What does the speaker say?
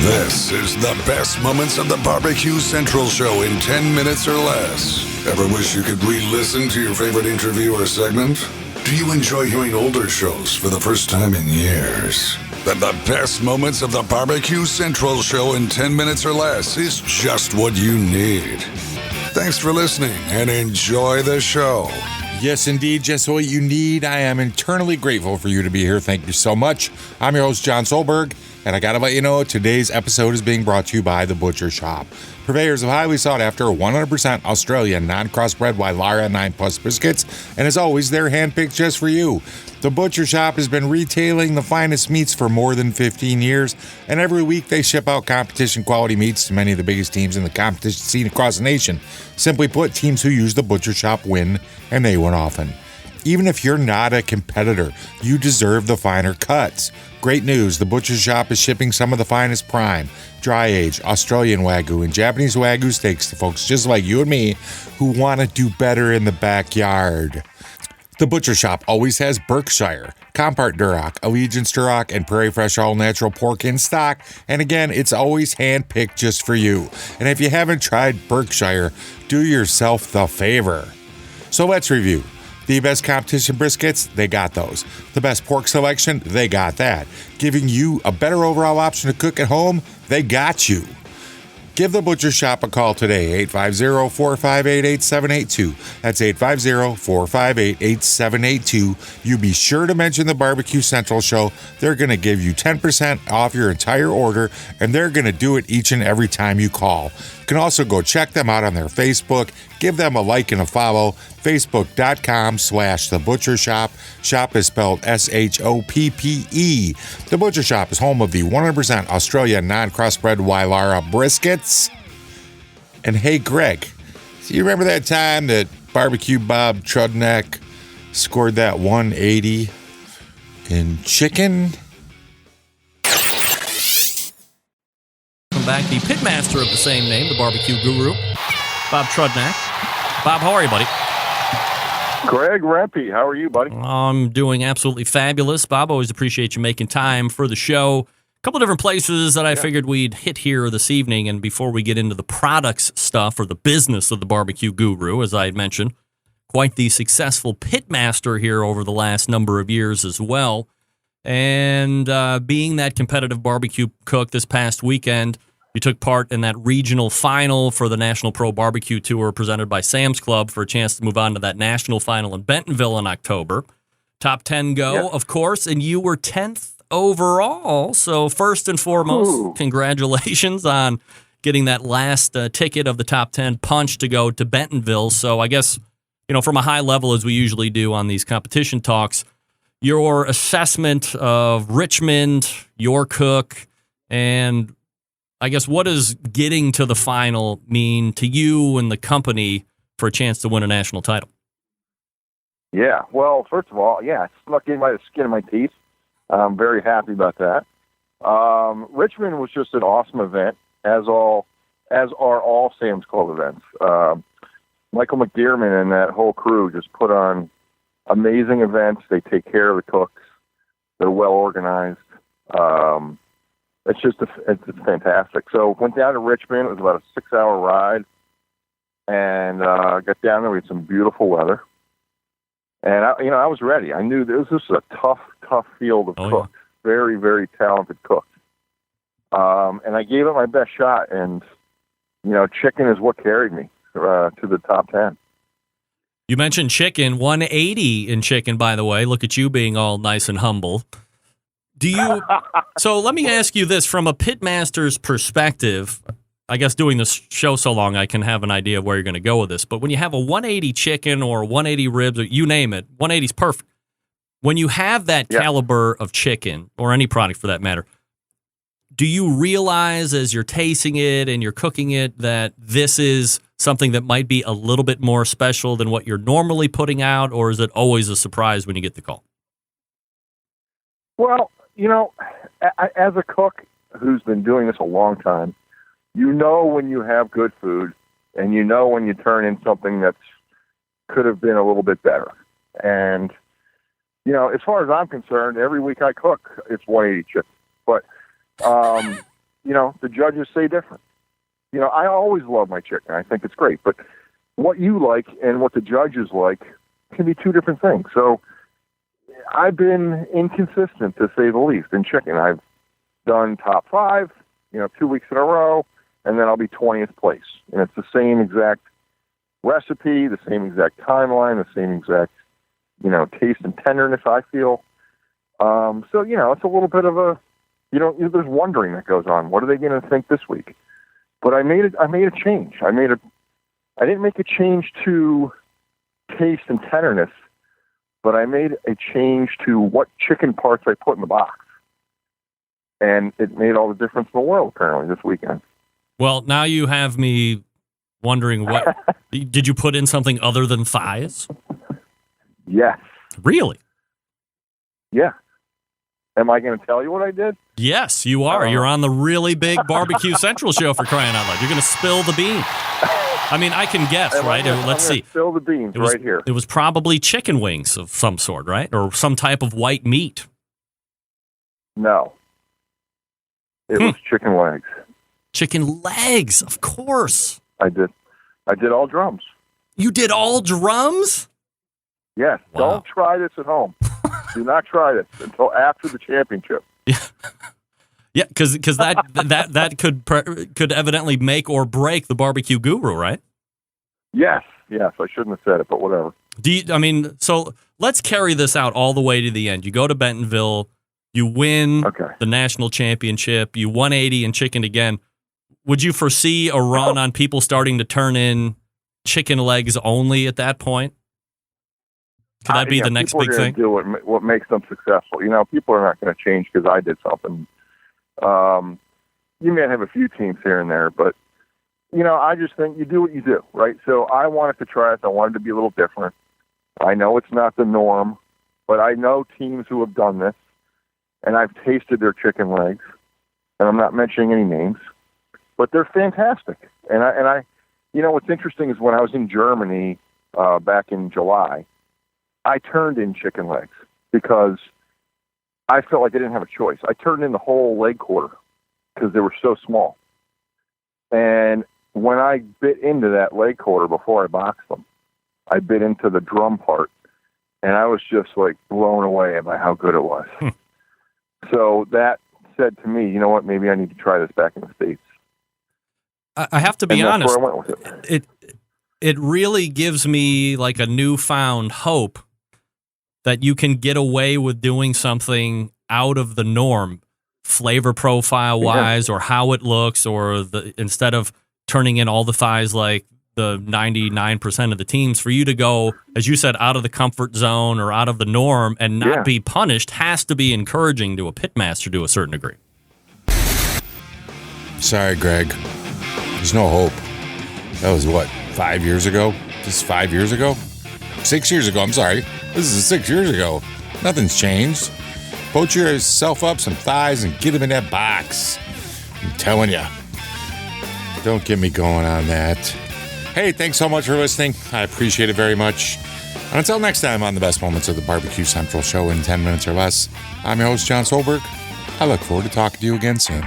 This is the best moments of the Barbecue Central Show in 10 minutes or less. Ever wish you could re-listen to your favorite interview or segment? Do you enjoy hearing older shows for the first time in years? Then the best moments of the Barbecue Central Show in 10 minutes or less is just what you need. Thanks for listening and enjoy the show. Yes, indeed, just what you need. I am eternally grateful for you to be here. Thank you so much. I'm your host, John Solberg, and I got to let you know today's episode is being brought to you by The Butcher Shop. Purveyors of highly sought after 100% Australian non-crossbred Wylara 9+ briskets, and as always, they're handpicked just for you. The Butcher Shop has been retailing the finest meats for more than 15 years, and every week they ship out competition quality meats to many of the biggest teams in the competition scene across the nation. Simply put, teams who use the Butcher Shop win, and they win often. Even if you're not a competitor, you deserve the finer cuts. Great news, the Butcher Shop is shipping some of the finest prime, dry-aged Australian Wagyu and Japanese Wagyu steaks to folks just like you and me who want to do better in the backyard. The Butcher Shop always has Berkshire, Compart Duroc, Allegiance Duroc, and Prairie Fresh All Natural Pork in stock. And again, it's always hand-picked just for you. And if you haven't tried Berkshire, do yourself the favor. So let's review. The best competition briskets, they got those. The best pork selection, they got that. Giving you a better overall option to cook at home, they got you. Give the Butcher Shop a call today, 850-458-8782. That's 850-458-8782. You be sure to mention the Barbecue Central Show. They're going to give you 10% off your entire order, and they're going to do it each and every time you call. You can also go check them out on their Facebook. Give them a like and a follow. Facebook.com/The Butcher Shop. Shop is spelled SHOPPE. The Butcher Shop is home of the 100% Australian non-crossbred Wylara briskets. And hey, Greg, do you remember that time that Barbecue Bob Trudneck scored that 180 in chicken? Welcome back, the pitmaster of the same name, the barbecue guru, Bob Trudneck. Bob, how are you, buddy? Greg Rempe, how are you, buddy? I'm doing absolutely fabulous. Bob, always appreciate you making time for the show. A couple different places that I figured we'd hit here this evening, and before we get into the products stuff or the business of the barbecue guru, as I had mentioned, quite the successful pitmaster here over the last number of years as well. And being that competitive barbecue cook this past weekend, you took part in that regional final for the National Pro Barbecue Tour presented by Sam's Club for a chance to move on to that national final in Bentonville in October. Top 10 go, of course, and you were 10th overall. So first and foremost, congratulations on getting that last ticket of the top 10 punch to go to Bentonville. So I guess, from a high level, as we usually do on these competition talks, your assessment of Richmond, your cook, and I guess what does getting to the final mean to you and the company for a chance to win a national title? Yeah, well, first of all, it snuck in by the skin of my teeth. I'm very happy about that. Richmond was just an awesome event, as are all Sam's Club events. Michael McDearman and that whole crew just put on amazing events. They take care of the cooks. They're well organized. It's fantastic. So went down to Richmond. It was about a 6-hour ride, and got down there. We had some beautiful weather, and I was ready. I knew this was a tough field of cooks. Yeah. Very, very talented cooks. And I gave it my best shot, and chicken is what carried me to the top 10. You mentioned chicken, 180 in chicken, by the way. Look at you being all nice and humble. So let me ask you this, from a pitmaster's perspective, I guess doing this show so long, I can have an idea of where you're going to go with this. But when you have a 180 chicken or 180 ribs, or you name it, 180 is perfect. When you have that caliber of chicken, or any product for that matter, do you realize as you're tasting it and you're cooking it that this is something that might be a little bit more special than what you're normally putting out, or is it always a surprise when you get the call? Well, as a cook who's been doing this a long time, when you have good food, and when you turn in something that's could have been a little bit better. And, as far as I'm concerned, every week I cook, it's 180 chicken. But the judges say different. I always love my chicken. I think it's great. But what you like and what the judges like can be two different things. So I've been inconsistent, to say the least, in chicken. I've done top 5, 2 weeks in a row, and then I'll be 20th place. And it's the same exact recipe, the same exact timeline, the same exact, taste and tenderness, I feel. So, it's a little bit of a, there's wondering that goes on. What are they going to think this week? But I made a change. I didn't make a change to taste and tenderness, but I made a change to what chicken parts I put in the box. And it made all the difference in the world, apparently, this weekend. Well, now you have me wondering what... Did you put in something other than thighs? Yes. Really? Yeah. Am I going to tell you what I did? Yes, you are. You're on the really big BBQ Central show, for crying out loud. You're going to spill the beans. I mean, I can guess, right? Let's see. Spill the beans right here. It was probably chicken wings of some sort, right? Or some type of white meat. No. It was chicken legs. Chicken legs, of course. I did all drums. You did all drums? Yes. Wow. Don't try this at home. Do not try this until after the championship. Yeah, because that could evidently make or break the barbecue guru, right? Yes, I shouldn't have said it, but whatever. So let's carry this out all the way to the end. You go to Bentonville, you win the national championship, you 180 in chicken again. Would you foresee a run on people starting to turn in chicken legs only at that point? Could that be the next big thing? People are going to do what makes them successful. People are not going to change because I did something. You may have a few teams here and there, but, I just think you do what you do, right? So I wanted to try it. I wanted to be a little different. I know it's not the norm, but I know teams who have done this, and I've tasted their chicken legs, and I'm not mentioning any names, but they're fantastic. And I what's interesting is when I was in Germany back in July, I turned in chicken legs because I felt like I didn't have a choice. I turned in the whole leg quarter because they were so small. And when I bit into that leg quarter before I boxed them, I bit into the drum part, and I was just like blown away by how good it was. So that said to me, you know what, maybe I need to try this back in the States. I have to be honest. That's where I went with it really gives me like a newfound hope that you can get away with doing something out of the norm, flavor profile wise, or how it looks, or instead of turning in all the thighs like the 99% of the teams, for you to go, as you said, out of the comfort zone or out of the norm and not be punished has to be encouraging to a pitmaster to a certain degree. Sorry, Greg. There's no hope. That was 5 years ago? Just 5 years ago? 6 years ago, I'm sorry. This is 6 years ago. Nothing's changed. Poach yourself up some thighs and get them in that box. I'm telling you. Don't get me going on that. Hey, thanks so much for listening. I appreciate it very much. And until next time on the best moments of the BBQ Central show in 10 minutes or less, I'm your host, John Solberg. I look forward to talking to you again soon.